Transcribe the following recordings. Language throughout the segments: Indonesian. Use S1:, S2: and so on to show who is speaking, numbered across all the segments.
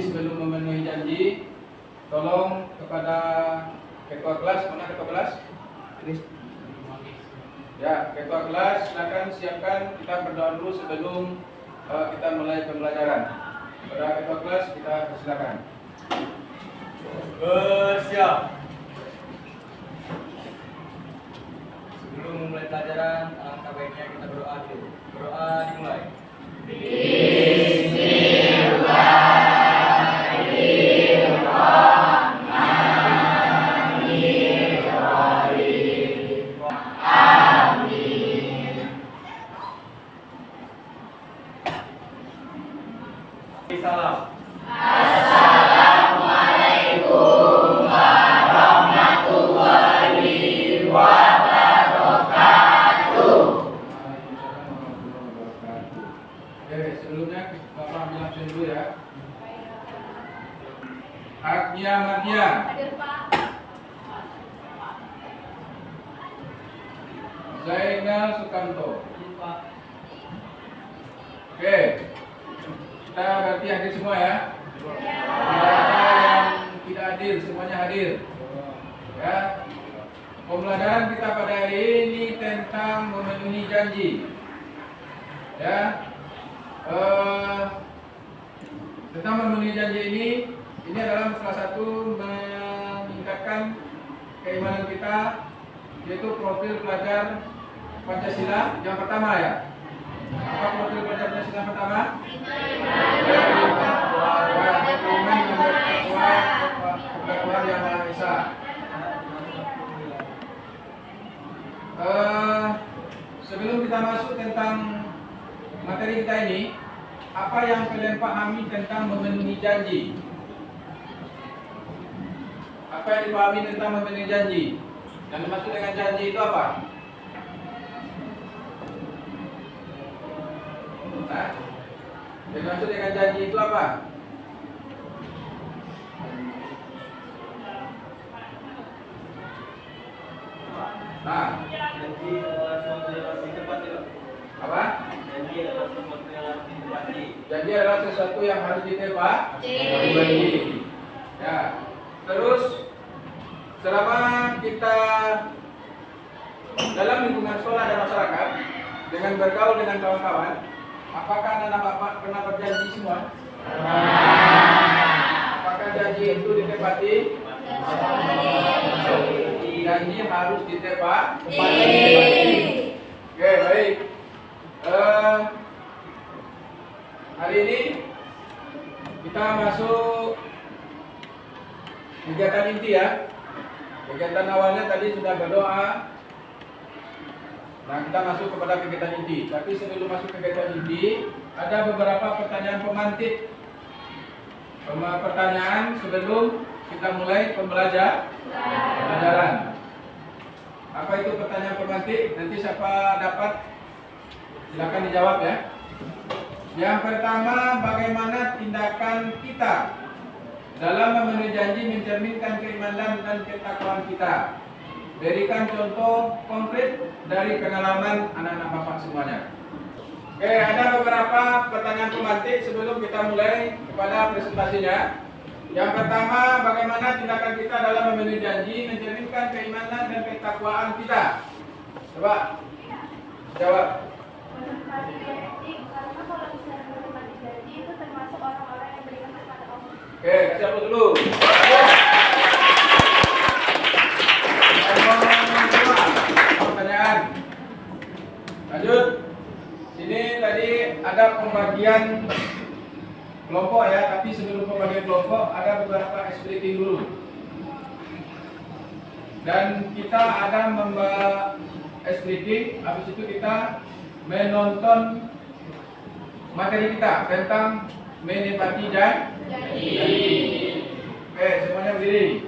S1: sebelum memenuhi janji, tolong kepada ketua kelas, mana ketua kelas? Ya, ketua kelas, silakan siapkan, kita berdoa dulu sebelum kita mulai pembelajaran. Kepada ketua kelas kita silakan.
S2: Bersiap. Sebelum memulai pelajaran, alangkah baiknya kita berdoa dulu. Berdoa dimulai. Salam.
S1: Oke, sebelumnya Bapak ambil absen dulu ya. Agnia Mardia.
S3: Hadir, Pak.
S1: Zainal Sukanto. Oke, kita berarti hadir semua ya. Tidak ada yang tidak hadir, semuanya hadir. Ya. Pembelajaran kita pada hari ini tentang memenuhi janji. Ya. Tentang memenuhi janji ini adalah salah satu meningkatkan keimanan kita, yaitu profil pelajar Pancasila yang pertama ya. Apa profil pelajar Pancasila yang pertama? Beriman kepada Tuhan Yang Maha Esa. Sebelum kita masuk tentang materi kita ini, apa yang kalian pahami tentang memenuhi janji? Apa yang dipahami tentang memenuhi janji? Yang dimaksud dengan janji itu apa? Nah, yang dimaksud dengan janji itu apa? Nah,
S2: Janji adalah sesuatu yang harus ditepati.
S1: apa?
S2: Janji adalah sesuatu yang harus ditepati.
S1: Janji adalah sesuatu yang harus ditepati. Ya. Terus selama kita dalam lingkungan sekolah dan masyarakat dengan bergaul dengan kawan-kawan, apakah anak bapak pernah berjanji semua? Apakah janji itu ditepati? Janji harus ditepati. Oke, baik. Hari ini kita masuk kegiatan inti ya. Kegiatan awalnya tadi sudah berdoa. Nah, kita masuk kepada kegiatan inti. Tapi sebelum masuk kegiatan inti, ada beberapa pertanyaan pemantik. Pertanyaan sebelum kita mulai pembelajaran. Apa itu pertanyaan pemantik? Nanti siapa dapat silakan dijawab ya. Yang pertama, bagaimana tindakan kita dalam memenuhi janji mencerminkan keimanan dan ketakwaan kita? Berikan contoh konkret dari pengalaman anak-anak bapak semuanya. Oke, ada beberapa pertanyaan pemantik sebelum kita mulai kepada presentasinya. Yang pertama, bagaimana tindakan kita dalam memenuhi janji mencerminkan keimanan dan ketakwaan kita? Coba jawab.
S3: Karena kalau misalnya menepati janji itu termasuk orang-orang yang beriman kepada Allah.
S1: Oke, kasih aplaus dulu. Pertanyaan. Lanjut. Sini tadi ada pembagian kelompok ya, tapi sebelum pembagian kelompok ada beberapa ice breaking dulu. Dan kita ada membahas ice breaking, habis itu kita menonton materi kita tentang menepati janji. Oke, semuanya berdiri.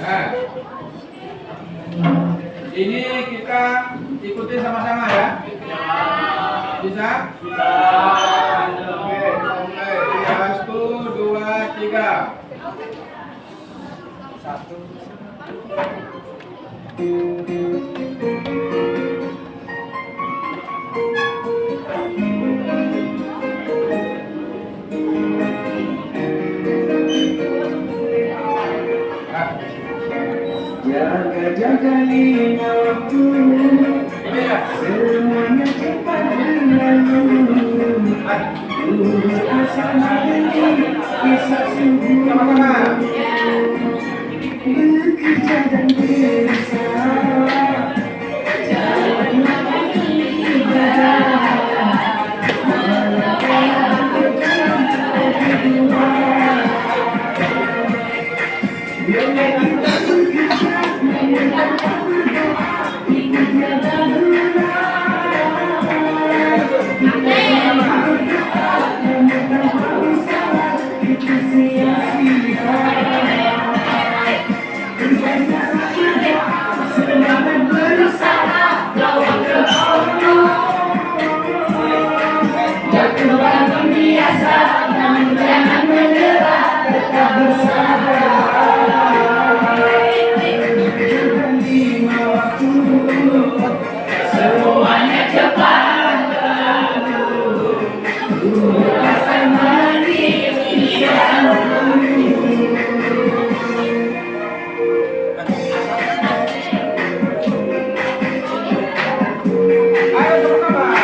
S1: Nah, ini kita ikuti sama-sama ya. Bisa? Bisa. Oke, mulai. 1, 2, 3. 1. Sama-sama. Ayo sama-sama.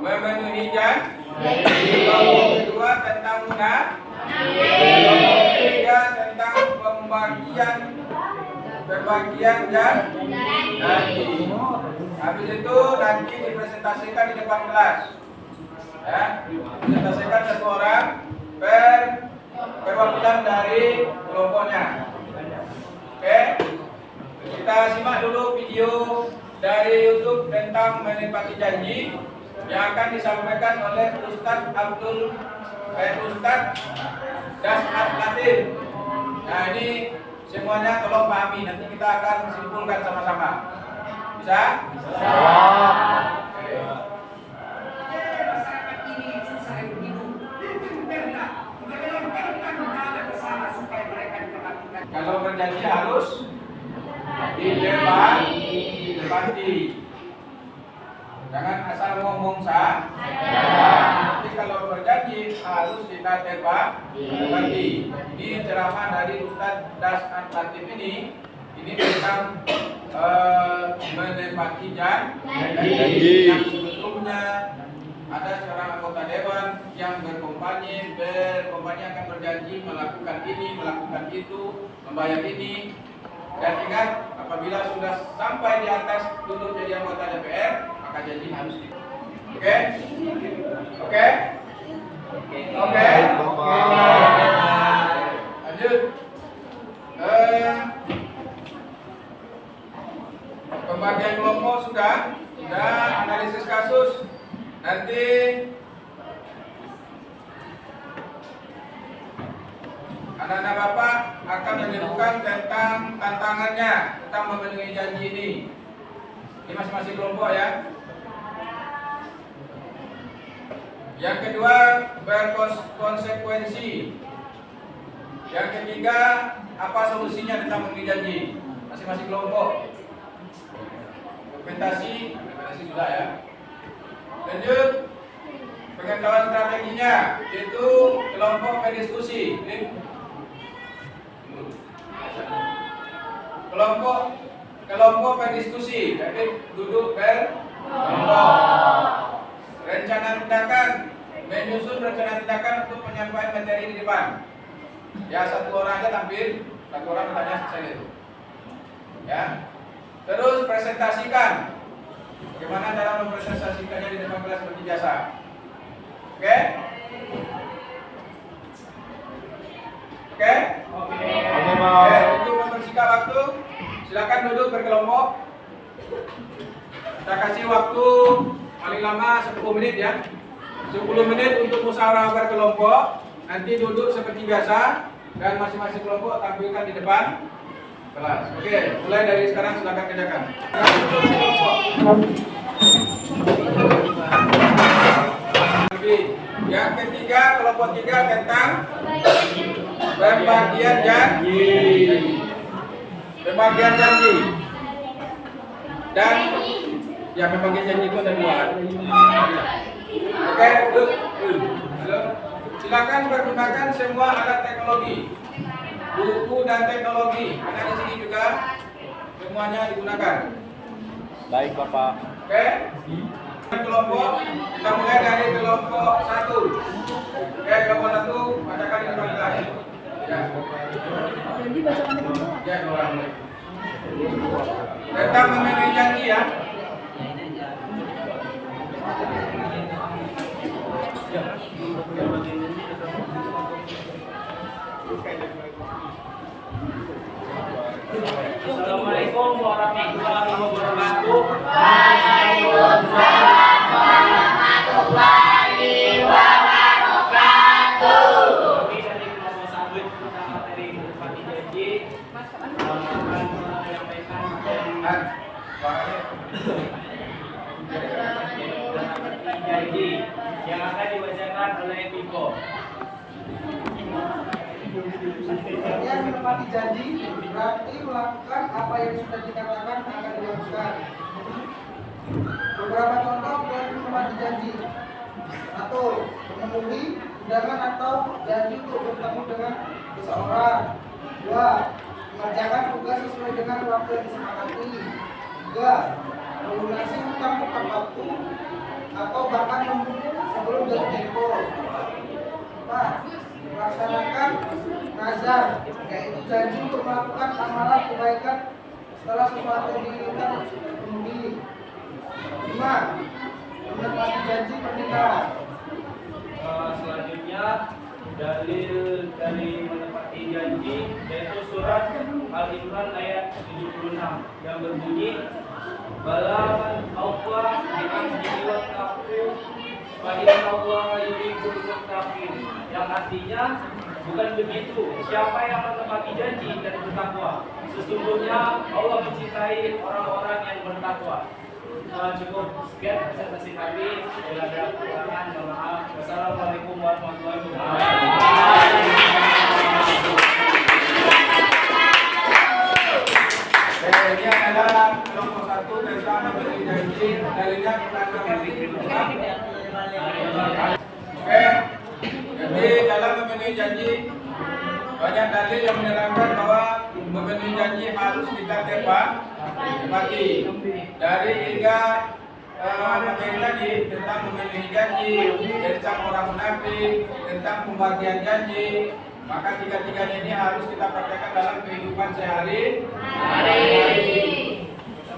S1: Memenuhi janji. Kelompok kedua tentang munah. Kelompok ketiga tentang pembagian janji. Habis itu nanti dipresentasikan di depan kelas. Ya, presentasikan satu orang perwakilan dari kelompoknya. Oke, kita simak dulu video dari YouTube tentang menepati janji yang akan disampaikan oleh Ustadz Dasat Latif. Nah, ini semuanya tolong pahami, nanti kita akan simpulkan sama-sama. Bisa? Bisa. Oke.
S4: Masyarakat ini susah hidup. Supaya mereka diperhatikan.
S1: Kalau berjanji harus ditepati. Jangan asal ngomong sah. Tapi kalau berjanji harus kita tepati. Ini ceramah dari Ustadz Dasat Latif ini tentang menepati janji yang sebelumnya ada seorang anggota dewan yang berkompani akan berjanji melakukan ini, melakukan itu, membayar ini. Dan ingat, apabila sudah sampai di atas duduk jadi anggota DPR, maka janji harus di. Oke? Oke? Oke? Lanjut. Pembagian kelompok sudah analisis kasus. Nanti anak-anak Bapak akan menyebutkan tentang tantangannya tentang memenuhi janji ini di masing-masing kelompok ya. Yang kedua, berkonsekuensi. Yang ketiga, apa solusinya tentang memenuhi janji masing-masing kelompok. Dokumentasi sudah ya. Lanjut, pengetahuan strategi strateginya, yaitu kelompok berdiskusi. Kelompok berdiskusi, jadi duduk berkelompok. Rencana tindakan, menyusun rencana tindakan untuk penyampaian materi di depan. Ya, satu orang aja tampil, satu orang bertanya selesai itu. Ya. Terus presentasikan. Bagaimana cara mempresentasikannya di depan kelas seperti biasa. Oke? Oke? Oke, untuk mempersingkat waktu, silakan duduk berkelompok. Kita kasih waktu paling lama 10 menit ya. 10 menit untuk musyawarah berkelompok. Nanti duduk seperti biasa dan masing-masing kelompok tampilkan di depan kelas. Oke, mulai dari sekarang silakan kerjakan. Yang ketiga, kelompok 3 tentang pembagian janji. Pembagian janji. Dan ya pembagian janji itu ada 2. Oke, duduk. Halo. Silakan pergunakan semua alat teknologi, buku dan teknologi. Karena di sini juga semuanya digunakan.
S2: Baik, Bapak.
S1: Oke. Kelompok, kita mulai dari kelompok 1. Oke, kelompok 1 bacakan di depan kelas. Ya.
S3: Jadi bacakan itu.
S1: Ya, keluar. Tentang memenuhi janji ya.
S2: Assalamualaikum warahmatullahi wabarakatuh.
S5: Waalaikumsalam warahmatullahi wabarakatuh.
S2: Kami dari kelompok 1 tentang materi menepati janji akan menyampaikan menepati janji yang akan dibacakan oleh Piko.
S6: Yang menepati janji berarti melakukan apa yang sudah dikatakan akan dilakukan. Beberapa contoh dari menepati janji: 1. Memenuhi undangan atau janji untuk bertemu dengan seseorang. 2. Mengerjakan tugas sesuai dengan waktu yang disepakati. 3. Melunasi hutang tepat waktu atau bahkan sebelum jatuh tempo. 4. Melaksanakan nazar, yaitu janji untuk melakukan amalan kebaikan setelah sesuatu yang diinginkan terpenuhi. 5. Menepati janji pernikahan.
S2: Selanjutnya dalil dari menepati janji yaitu surat Al-Imran ayat 76 yang berbunyi Balaman Allah diambil kafu Fa'inna Allah yuhibbul muttaqin, yang artinya bukan begitu, siapa yang menepati janji dan bertakwa, sesungguhnya Allah mencintai orang-orang yang bertakwa. Cukup sekian presentasi kami. Bila ada kekurangan, mohon maaf. Wassalamualaikum warahmatullahi wabarakatuh.
S1: Ini adalah kelompok 1 tentang memenuhi janji. Dalilnya kita akan Oke. Jadi dalam memenuhi janji banyak dalil yang menerangkan bahwa memenuhi janji harus kita tepati. Dari 3 materi tadi tentang memenuhi janji, tentang orang munafik, tentang pembagian janji, maka 3-tiganya ini harus kita praktekkan dalam kehidupan sehari-hari.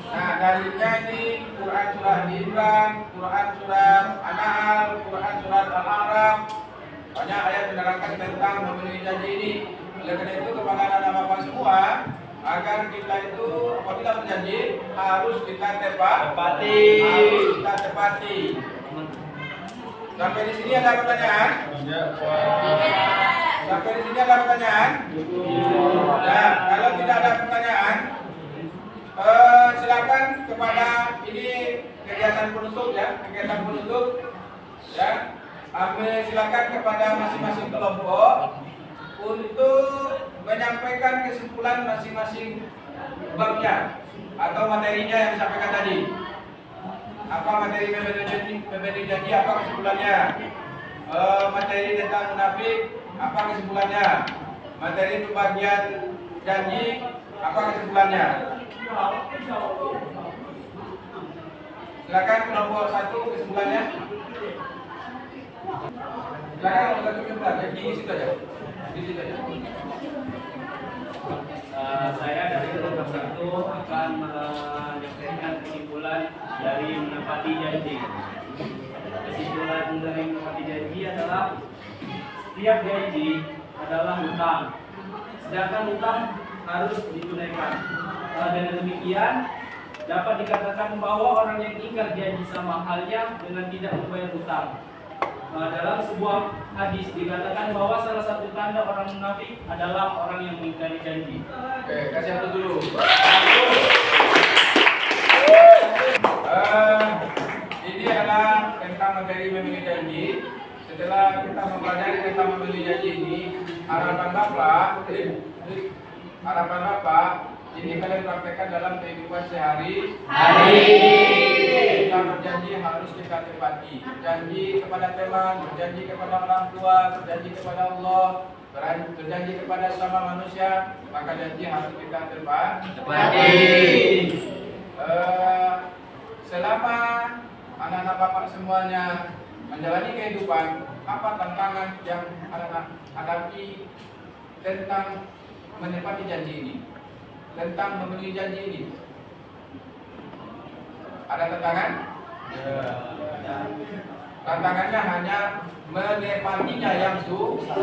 S1: Nah, dalilnya ini Quran surah Al-Imran, Quran surah An-Nahl, Quran surah Al-A'raf. Banyak ayat menerangkan tentang memenuhi janji ini. Oleh karena itu kepada anak bapak semua, agar kita itu apabila berjanji harus kita tepati. Sampai di sini ada pertanyaan? Sampai di sini ada pertanyaan? Nah, kalau tidak ada pertanyaan, silakan kepada ini kegiatan penutup ya, ya. Silakan kepada masing-masing kelompok untuk menyampaikan kesimpulan masing-masing babnya atau materinya yang disampaikan tadi. Apa materi memenuhi janji, apa kesimpulannya? materi tentang munafik, apa kesimpulannya? Materi pembagian janji, apa kesimpulannya? Silakan kelompok 1 kesimpulannya. Silakan kelompok 1 kesimpulannya. Di situ aja. Di situ aja.
S2: Saya dari kelompok 1 akan menyampaikan kesimpulan dari menepati janji. Kesimpulan dari menepati janji adalah setiap janji adalah hutang, sedangkan hutang harus ditunaikan. Dengan demikian dapat dikatakan bahwa orang yang ingkar janji sama halnya dengan tidak membayar hutang. Dalam sebuah hadis dikatakan bahwa salah satu tanda orang munafik adalah orang yang mengingkari janji.
S1: Oke, kasih satu dulu. Ini adalah tentang materi memilih janji. Setelah kita mempelajari tentang memilih janji ini, harapan Bapak ini kalian praktekkan dalam kehidupan sehari-hari. Kita berjanji harus kita tepati. Berjanji kepada teman, berjanji kepada orang tua, berjanji kepada Allah, berjanji kepada sesama manusia, maka janji harus kita tepati. Selama anak-anak Bapak semuanya menjalani kehidupan, apa tantangan yang anak-anak hadapi tentang menepati janji ini, tentang memenuhi janji ini? Ada tantangan? Tantangannya hanya menepatinya yang susah.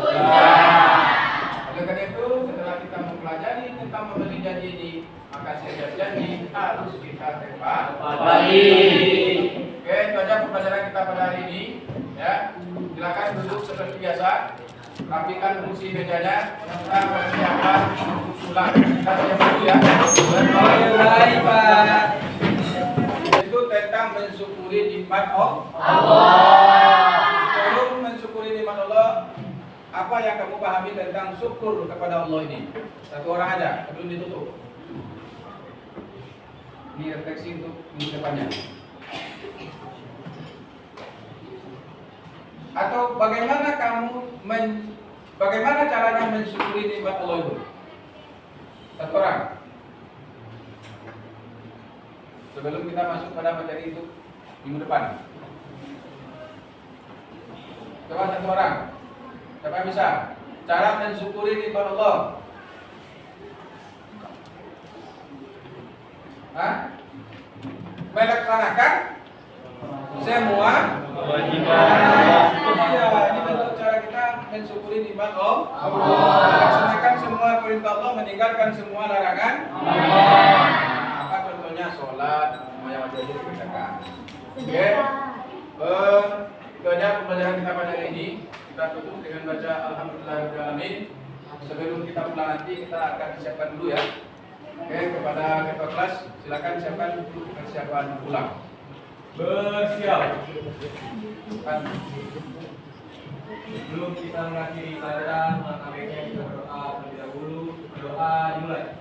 S1: Oleh karena itu, setelah kita mempelajari tentang memenuhi janji ini, maka setiap janji harus kita tepati. Oke, itu aja pembelajaran kita pada hari ini. Ya, silakan duduk seperti biasa. Rapikan kursi mejanya. Kita persiapan pulang. Kita siap dulu ya.
S6: Baik, Pak.
S1: Itu tentang mensyukuri nikmat Allah. Sebelum mensyukuri nikmat Allah, apa yang kamu pahami tentang syukur kepada Allah ini? Satu orang aja, sebelum ditutup. Ini refleksi untuk minggu depannya. Atau bagaimana bagaimana caranya mensyukuri nikmat Allah itu? Satu orang. Sebelum kita masuk pada materi itu minggu depan. Coba satu orang. Siapa yang bisa? Cara mensyukuri nikmat Allah. Melaksanakan semua kewajiban. Ini bentuk cara kita mensyukuri nikmat Allah. Melaksanakan semua perintah Allah, meninggalkan semua larangan. Apa contohnya? Sholat, yang wajib dikerjakan. Oke. Itu aja pembelajaran kita pada hari ini. Kita tutup dengan baca Alhamdulillahirobbilalamin. Sebelum kita pulang nanti kita akan siapkan dulu ya. Oke, kepada ketua kelas silakan siapkan persiapan pulang.
S2: Bersiap.
S5: Sebelum kita mengakhiri pelajaran, maka baiknya kita berdoa terlebih dahulu. Doa dimulai.